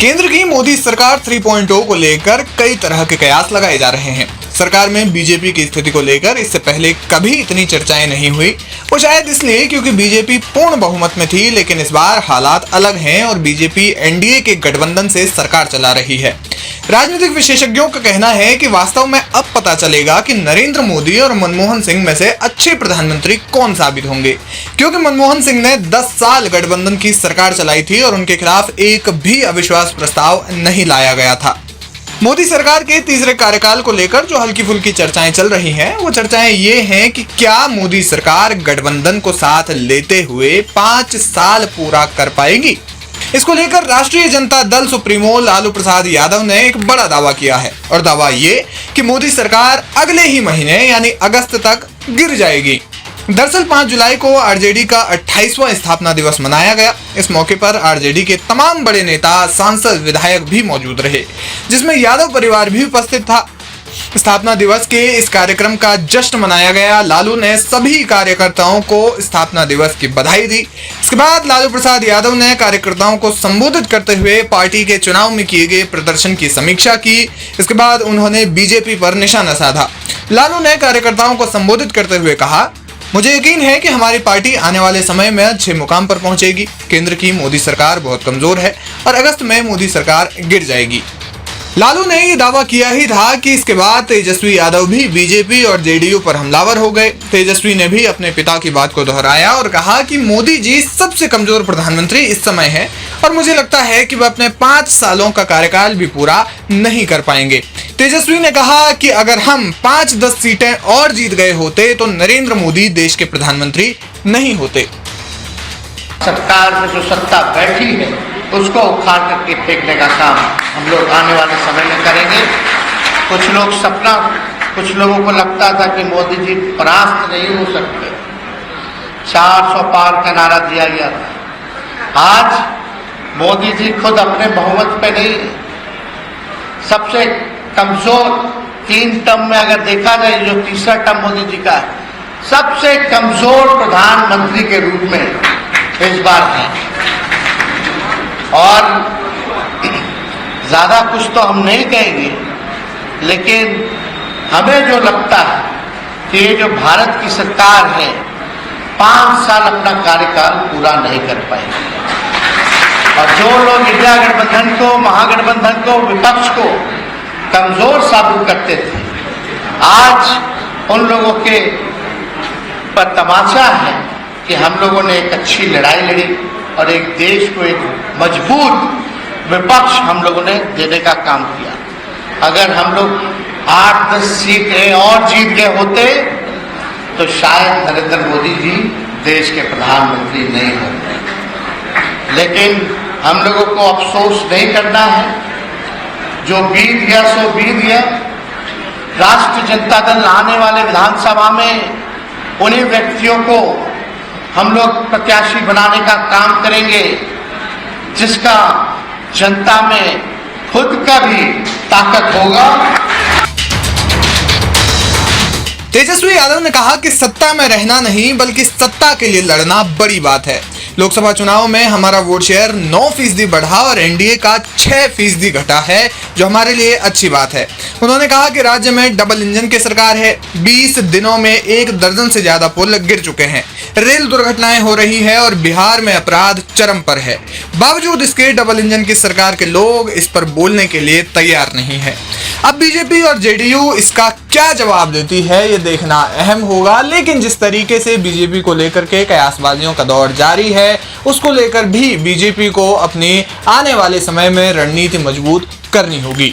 केंद्र की मोदी सरकार 3.0 को लेकर कई तरह के कयास लगाए जा रहे हैं। सरकार में बीजेपी की स्थिति को लेकर इससे पहले कभी इतनी चर्चाएं नहीं हुई। वो शायद इसलिए क्योंकि बीजेपी पूर्ण बहुमत में थी, लेकिन इस बार हालात अलग हैं और बीजेपी एनडीए के गठबंधन से सरकार चला रही है। राजनीतिक विशेषज्ञों का कहना है कि वास्तव में अब पता चलेगा कि नरेंद्र मोदी और मनमोहन सिंह में से अच्छे प्रधानमंत्री कौन साबित होंगे, क्योंकि मनमोहन सिंह ने 10 साल गठबंधन की सरकार चलाई थी और उनके खिलाफ एक भी अविश्वास प्रस्ताव नहीं लाया गया था। मोदी सरकार के तीसरे कार्यकाल को लेकर जो हल्की फुल्की चर्चाएं चल रही हैं, वो चर्चाएं ये हैं कि क्या मोदी सरकार गठबंधन को साथ लेते हुए 5 साल पूरा कर पाएगी। इसको लेकर राष्ट्रीय जनता दल सुप्रीमो लालू प्रसाद यादव ने एक बड़ा दावा किया है और दावा ये कि मोदी सरकार अगले ही महीने यानी अगस्त तक गिर जाएगी। दरअसल 5 जुलाई को आरजेडी का 28वां स्थापना दिवस मनाया गया। इस मौके पर आरजेडी के तमाम बड़े नेता, सांसद, विधायक भी मौजूद रहे, जिसमें यादव परिवार भी उपस्थित था। स्थापना दिवस के इस कार्यक्रम का जश्न मनाया गया। लालू ने सभी कार्यकर्ताओं को स्थापना दिवस की बधाई दी। इसके बाद लालू प्रसाद यादव ने कार्यकर्ताओं को संबोधित करते हुए पार्टी के चुनाव में किए गए प्रदर्शन की समीक्षा की। इसके बाद उन्होंने बीजेपी पर निशाना साधा। लालू ने कार्यकर्ताओं को संबोधित करते हुए कहा, मुझे यकीन है कि हमारी पार्टी आने वाले समय में अच्छे मुकाम पर पहुंचेगी। केंद्र की मोदी सरकार बहुत कमजोर है और अगस्त में मोदी सरकार गिर जाएगी। लालू ने ये दावा किया ही था कि इसके बाद तेजस्वी यादव भी बीजेपी और जेडीयू पर हमलावर हो गए। तेजस्वी ने भी अपने पिता की बात को दोहराया और कहा कि मोदी जी सबसे कमजोर प्रधानमंत्री इस समय हैं और मुझे लगता है कि वह अपने 5 सालों का कार्यकाल भी पूरा नहीं कर पाएंगे। तेजस्वी ने कहा कि अगर हम 5-10 सीटें और जीत गए होते तो नरेंद्र मोदी देश के प्रधानमंत्री नहीं होते। सरकार में जो सत्ता बैठी है उसको उखाड़ करके फेंकने का काम हम लोग आने वाले समय में करेंगे। कुछ लोगों को लगता था कि मोदी जी परास्त नहीं हो सकते, 400 पार का नारा दिया गया था। आज मोदी जी खुद अपने बहुमत पे नहीं, सबसे कमजोर 3 टर्म में अगर देखा जाए, जो तीसरा टर्म मोदी जी का है, सबसे कमजोर प्रधानमंत्री के रूप में इस बार है। और ज्यादा कुछ तो हम नहीं कहेंगे, लेकिन हमें जो लगता है कि ये जो भारत की सरकार है 5 साल अपना कार्यकाल पूरा नहीं कर पाएगी। और जो लोग इंडिया गठबंधन को, महागठबंधन को, विपक्ष को कमजोर साबित करते थे, आज उन लोगों के पर तमाचा है कि हम लोगों ने एक अच्छी लड़ाई लड़ी और एक देश को एक मजबूत विपक्ष हम लोगों ने देने का काम किया। अगर हम लोग 8-10 सीटें और जीत गए होते तो शायद नरेंद्र मोदी जी देश के प्रधानमंत्री नहीं होते। लेकिन हम लोगों को अफसोस नहीं करना है, जो बीत गया सो बीत गया। राष्ट्रीय जनता दल आने वाले विधानसभा में उन्हीं व्यक्तियों को हम लोग प्रत्याशी बनाने का काम करेंगे जिसका जनता में खुद का भी ताकत होगा। तेजस्वी यादव ने कहा कि सत्ता में रहना नहीं बल्कि सत्ता के लिए लड़ना बड़ी बात है। लोकसभा चुनाव में हमारा वोट शेयर 9% बढ़ा और एनडीए का 6% घटा है, जो हमारे लिए अच्छी बात है। उन्होंने कहा कि राज्य में डबल इंजन की सरकार है। 20 दिनों में 1 दर्जन से ज्यादा पुल गिर चुके हैं, रेल दुर्घटनाएं हो रही है और बिहार में अपराध चरम पर है। बावजूद इसके डबल इंजन की सरकार के लोग इस पर बोलने के लिए तैयार नहीं है। अब बीजेपी और जेडीयू इसका क्या जवाब देती है ये देखना अहम होगा, लेकिन जिस तरीके से बीजेपी को लेकर के कयासबाजियों का दौर जारी है, उसको लेकर भी बीजेपी को अपनी आने वाले समय में रणनीति मजबूत करनी होगी।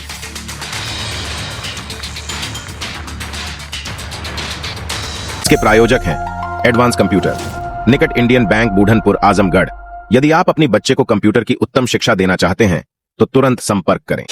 इसके प्रायोजक हैं एडवांस कंप्यूटर, निकट इंडियन बैंक, बूढ़नपुर, आजमगढ़। यदि आप अपनी बच्चे को कंप्यूटर की उत्तम शिक्षा देना चाहते हैं तो तुरंत संपर्क करें।